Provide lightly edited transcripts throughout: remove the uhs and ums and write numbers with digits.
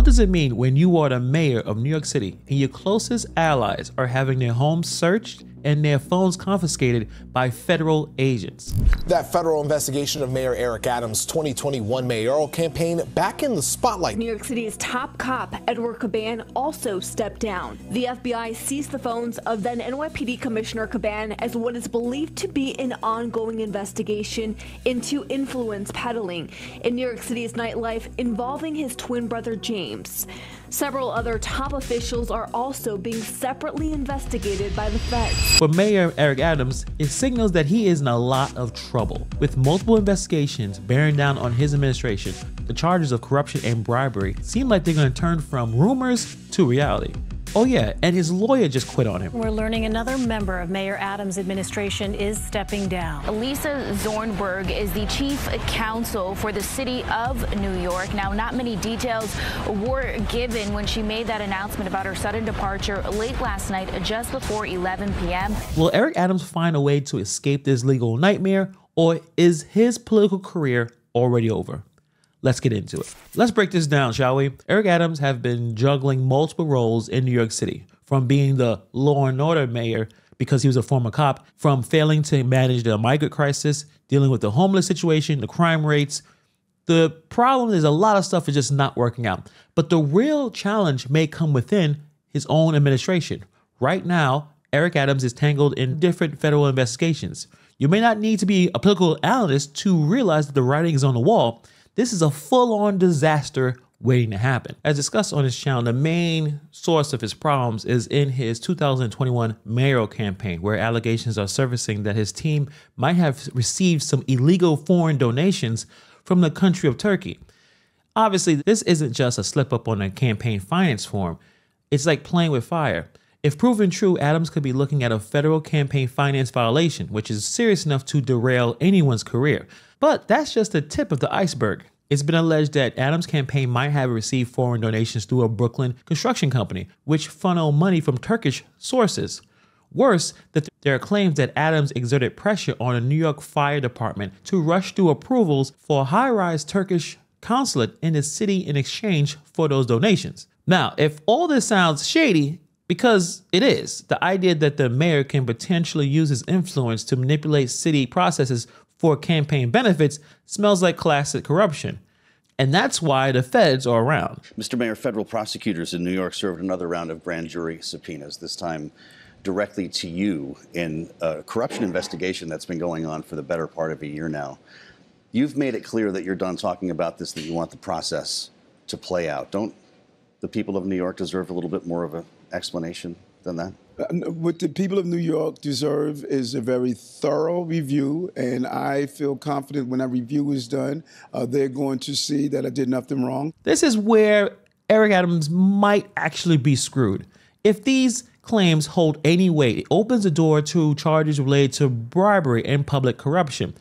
What does it mean when you are the mayor of New York City and your closest allies are having their homes searched and their phones confiscated by federal agents? That federal investigation of Mayor Eric Adams' 2021 mayoral campaign back in the spotlight. New York City's top cop, Edward Caban, also stepped down. The FBI seized the phones of then NYPD Commissioner Caban as what is believed to be an ongoing investigation into influence peddling in New York City's nightlife involving his twin brother James. Several other top officials are also being separately investigated by the feds. For Mayor Eric Adams, it signals that he is in a lot of trouble. With multiple investigations bearing down on his administration, the charges of corruption and bribery seem like they're going to turn from rumors to reality. Oh yeah, and his lawyer just quit on him. We're learning another member of Mayor Adams' administration is stepping down. Lisa Zornberg is the chief counsel for the city of New York. Now, not many details were given when she made that announcement about her sudden departure late last night, just before 11 p.m. Will Eric Adams find a way to escape this legal nightmare, or is his political career already over? Let's get into it. Let's break this down, shall we? Eric Adams has been juggling multiple roles in New York City, from being the law and order mayor because he was a former cop, from failing to manage the migrant crisis, dealing with the homeless situation, the crime rates. The problem is a lot of stuff is just not working out. But the real challenge may come within his own administration. Right now, Eric Adams is tangled in different federal investigations. You may not need to be a political analyst to realize that the writing is on the wall. This is a full-on disaster waiting to happen. As discussed on his channel, the main source of his problems is in his 2021 mayoral campaign, where allegations are surfacing that his team might have received some illegal foreign donations from the country of Turkey. Obviously, this isn't just a slip-up on a campaign finance form. It's like playing with fire. If proven true, Adams could be looking at a federal campaign finance violation, which is serious enough to derail anyone's career. But that's just the tip of the iceberg. It's been alleged that Adams' campaign might have received foreign donations through a Brooklyn construction company, which funneled money from Turkish sources. Worse, that there are claims that Adams exerted pressure on a New York Fire Department to rush through approvals for a high-rise Turkish consulate in the city in exchange for those donations. Now, if all this sounds shady, because it is, the idea that the mayor can potentially use his influence to manipulate city processes for campaign benefits smells like classic corruption. And that's why the feds are around. Mr. Mayor, federal prosecutors in New York served another round of grand jury subpoenas, this time directly to you, in a corruption investigation that's been going on for the better part of a year now. You've made it clear that you're done talking about this, that you want the process to play out. Don't the people of New York deserve a little bit more of an explanation than that? What the people of New York deserve is a very thorough review, and I feel confident when that review is done, they're going to see that I did nothing wrong. This is where Eric Adams might actually be screwed. If these claims hold any weight, it opens the door to charges related to bribery and public corruption.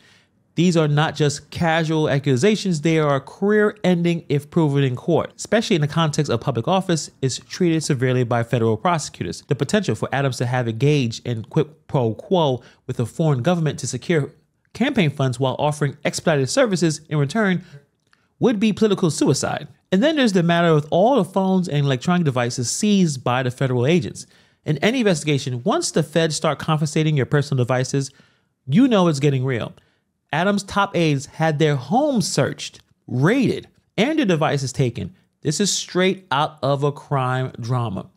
These are not just casual accusations, they are career-ending if proven in court. Especially in the context of public office, is treated severely by federal prosecutors. The potential for Adams to have engaged in quid pro quo with a foreign government to secure campaign funds while offering expedited services in return would be political suicide. And then there's the matter with all the phones and electronic devices seized by the federal agents. In any investigation, once the feds start confiscating your personal devices, you know it's getting real. Adams' top aides had their homes searched, raided, and their devices taken. This is straight out of a crime drama.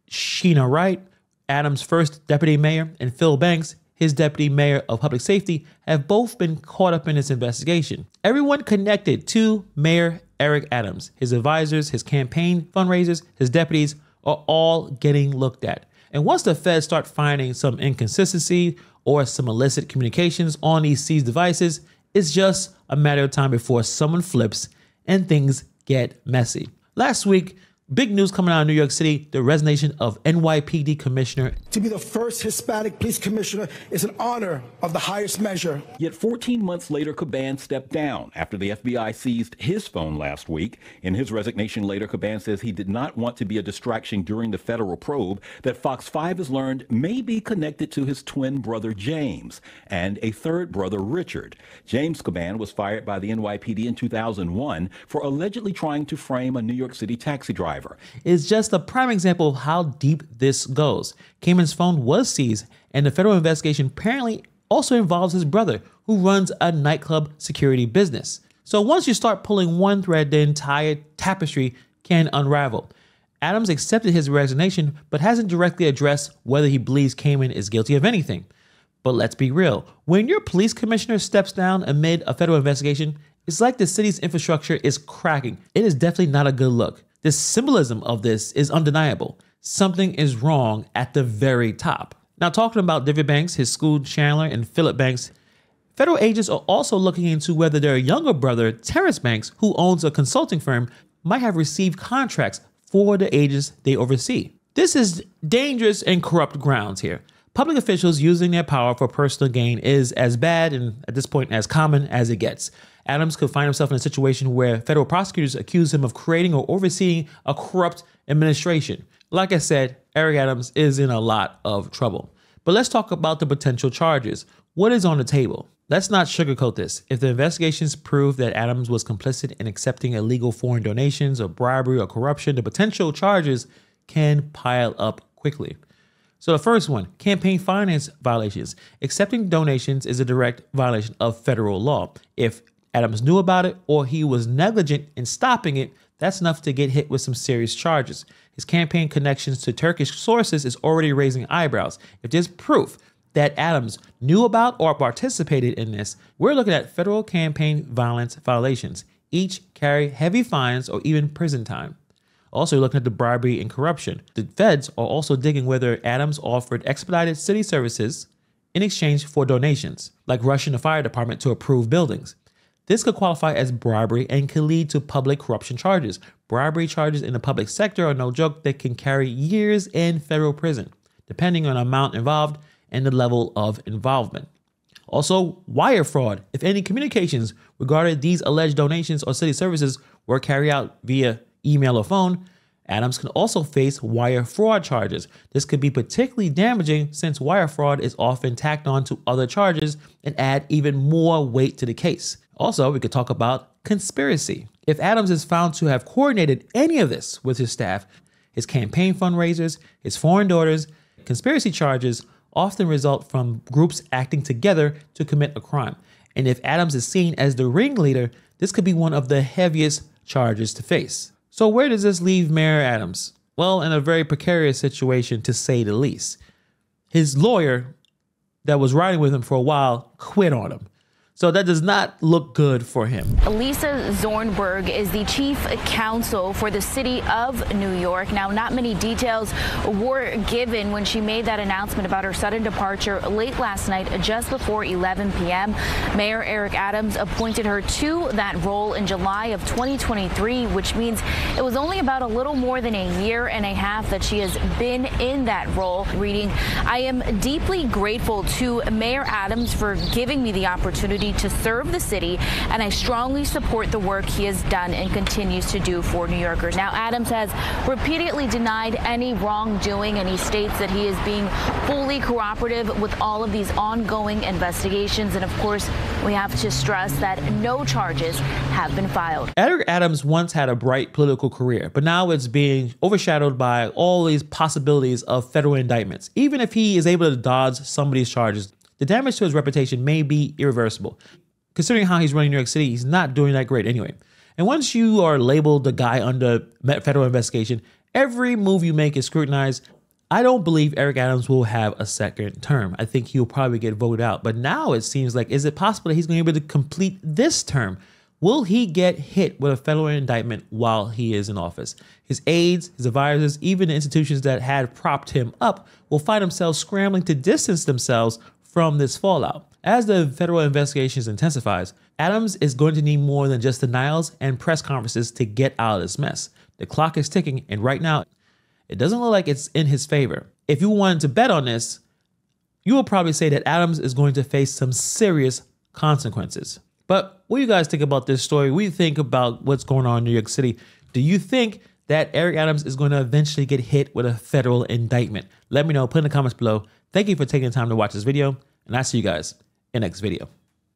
Sheena Wright, Adams' first deputy mayor, and Phil Banks, his deputy mayor of public safety, have both been caught up in this investigation. Everyone connected to Mayor Eric Adams, his advisors, his campaign fundraisers, his deputies, are all getting looked at. And once the feds start finding some inconsistency or some illicit communications on these seized devices, it's just a matter of time before someone flips and things get messy. Last week, Big news coming out of New York City, the resignation of NYPD Commissioner. To be the first Hispanic police commissioner is an honor of the highest measure. Yet 14 months later, Caban stepped down after the FBI seized his phone last week. In his resignation letter, Caban says he did not want to be a distraction during the federal probe that Fox 5 has learned may be connected to his twin brother James and a third brother Richard. James Caban was fired by the NYPD in 2001 for allegedly trying to frame a New York City taxi driver. Is just a prime example of how deep this goes. Cayman's phone was seized, and the federal investigation apparently also involves his brother, who runs a nightclub security business. So once you start pulling one thread, the entire tapestry can unravel. Adams accepted his resignation, but hasn't directly addressed whether he believes Cayman is guilty of anything. But let's be real, when your police commissioner steps down amid a federal investigation, it's like the city's infrastructure is cracking. It is definitely not a good look. The symbolism of this is undeniable. Something is wrong at the very top. Now, talking about David Banks, his school Chandler, and Philip Banks, federal agents are also looking into whether their younger brother, Terrence Banks, who owns a consulting firm, might have received contracts for the agents they oversee. This is dangerous and corrupt grounds here. Public officials using their power for personal gain is as bad and, at this point, as common as it gets. Adams could find himself in a situation where federal prosecutors accuse him of creating or overseeing a corrupt administration. Like I said, Eric Adams is in a lot of trouble. But let's talk about the potential charges. What is on the table? Let's not sugarcoat this. If the investigations prove that Adams was complicit in accepting illegal foreign donations or bribery or corruption, the potential charges can pile up quickly. So the first one, campaign finance violations. Accepting donations is a direct violation of federal law. If Adams knew about it or he was negligent in stopping it, that's enough to get hit with some serious charges. His campaign connections to Turkish sources is already raising eyebrows. If there's proof that Adams knew about or participated in this, we're looking at federal campaign violence violations. Each carry heavy fines or even prison time. Also, looking at the bribery and corruption. The feds are also digging whether Adams offered expedited city services in exchange for donations, like rushing the fire department to approve buildings. This could qualify as bribery and can lead to public corruption charges. Bribery charges in the public sector are no joke that can carry years in federal prison, depending on the amount involved and the level of involvement. Also, wire fraud. If any communications regarding these alleged donations or city services were carried out via email or phone, Adams can also face wire fraud charges. This could be particularly damaging since wire fraud is often tacked on to other charges and add even more weight to the case. Also, we could talk about conspiracy. If Adams is found to have coordinated any of this with his staff, his campaign fundraisers, his foreign donors, conspiracy charges often result from groups acting together to commit a crime. And if Adams is seen as the ringleader, this could be one of the heaviest charges to face. So where does this leave Mayor Adams? Well, in a very precarious situation, to say the least. His lawyer that was riding with him for a while quit on him. So that does not look good for him. Lisa Zornberg is the chief counsel for the city of New York. Now, not many details were given when she made that announcement about her sudden departure late last night, just before 11 p.m. Mayor Eric Adams appointed her to that role in July of 2023, which means it was only about a little more than a year and a half that she has been in that role. Reading, I am deeply grateful to Mayor Adams for giving me the opportunity to serve the city, and I strongly support the work he has done and continues to do for New Yorkers. Now, Adams has repeatedly denied any wrongdoing, and he states that he is being fully cooperative with all of these ongoing investigations. And of course, we have to stress that no charges have been filed. Eric Adams once had a bright political career, but now it's being overshadowed by all these possibilities of federal indictments. Even if he is able to dodge some of these charges, the damage to his reputation may be irreversible. Considering how he's running New York City, he's not doing that great anyway. And once you are labeled the guy under federal investigation, every move you make is scrutinized. I don't believe Eric Adams will have a second term. I think he'll probably get voted out. But now it seems like, is it possible that he's going to be able to complete this term? Will he get hit with a federal indictment while he is in office? His aides, his advisors, even the institutions that had propped him up will find themselves scrambling to distance themselves from this fallout. As the federal investigations intensifies, Adams is going to need more than just denials and press conferences to get out of this mess. The clock is ticking, and right now, it doesn't look like it's in his favor. If you wanted to bet on this, you will probably say that Adams is going to face some serious consequences. But what do you guys think about this story? What do you think about what's going on in New York City? Do you think that Eric Adams is going to eventually get hit with a federal indictment? Let me know. Put in the comments below. Thank you for taking the time to watch this video, and I'll see you guys in the next video.